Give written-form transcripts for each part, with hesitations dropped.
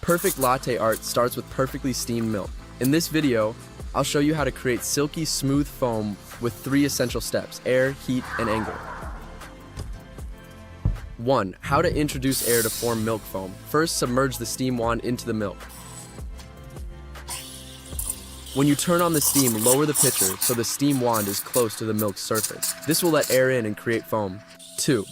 Perfect latte art starts with perfectly steamed milk. In this video, I'll show you how to create silky, smooth foam with 3 essential steps: air, heat, and angle. 1. How to introduce air to form milk foam. First, submerge the steam wand into the milk. When you turn on the steam, lower the pitcher so the steam wand is close to the milk's surface. This will let air in and create foam. 2.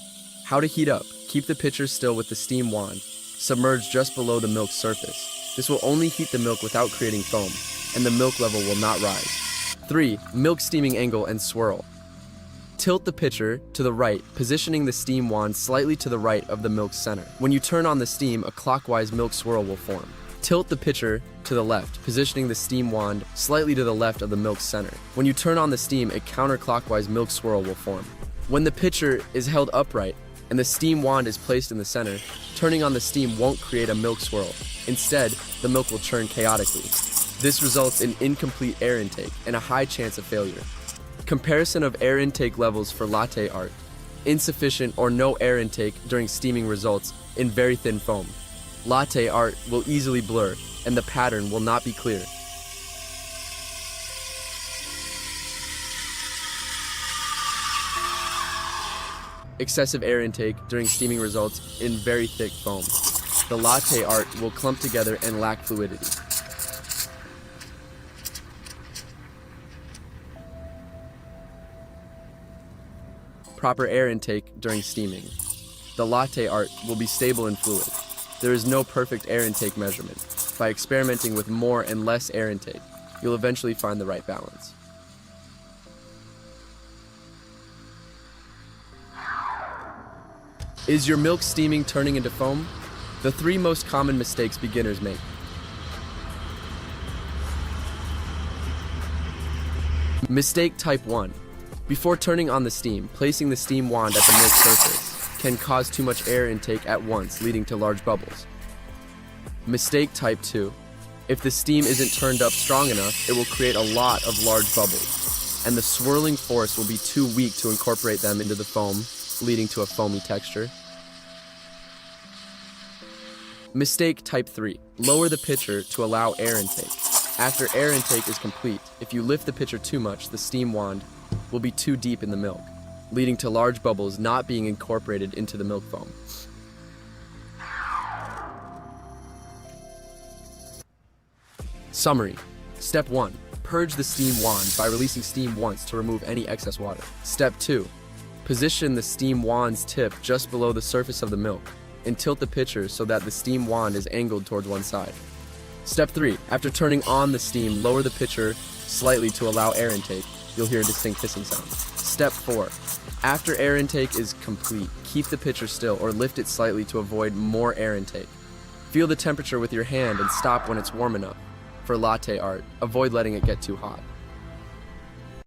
How to heat up. Keep the pitcher still with the steam wand submerged just below the milk's surface. This will only heat the milk without creating foam, and the milk level will not rise. 3. Milk steaming angle and swirl. Tilt the pitcher to the right, positioning the steam wand slightly to the right of the milk's center. When you turn on the steam, a clockwise milk swirl will form. Tilt the pitcher to the left, positioning the steam wand slightly to the left of the milk's center. When you turn on the steam, a counterclockwise milk swirl will form. When the pitcher is held upright and the steam wand is placed in the center, turning on the steam won't create a milk swirl. Instead, the milk will churn chaotically. This results in incomplete air intake and a high chance of failure. Comparison of air intake levels for latte art. Insufficient or no air intake during steaming results in very thin foam. Latte art will easily blur, and the pattern will not be clear. Excessive air intake during steaming results in very thick foam. The latte art will clump together and lack fluidity. Proper air intake during steaming. The latte art will be stable and fluid. There is no perfect air intake measurement. By experimenting with more and less air intake, you'll eventually find the right balance. Is your milk steaming turning into foam? The 3 most common mistakes beginners make. Mistake type 1. Before turning on the steam, placing the steam wand at the milk surface can cause too much air intake at once, leading to large bubbles. Mistake type 2. If the steam isn't turned up strong enough, it will create a lot of large bubbles, and the swirling force will be too weak to incorporate them into the foam, leading to a foamy texture. Mistake type 3. Lower the pitcher to allow air intake. After air intake is complete, if you lift the pitcher too much, the steam wand will be too deep in the milk, leading to large bubbles not being incorporated into the milk foam. Summary. Step 1. Purge the steam wand by releasing steam once to remove any excess water. Step 2. Position the steam wand's tip just below the surface of the milk and tilt the pitcher so that the steam wand is angled towards one side. Step 3. After turning on the steam, lower the pitcher slightly to allow air intake. You'll hear a distinct hissing sound. Step 4. After air intake is complete, keep the pitcher still or lift it slightly to avoid more air intake. Feel the temperature with your hand and stop when it's warm enough. For latte art, avoid letting it get too hot.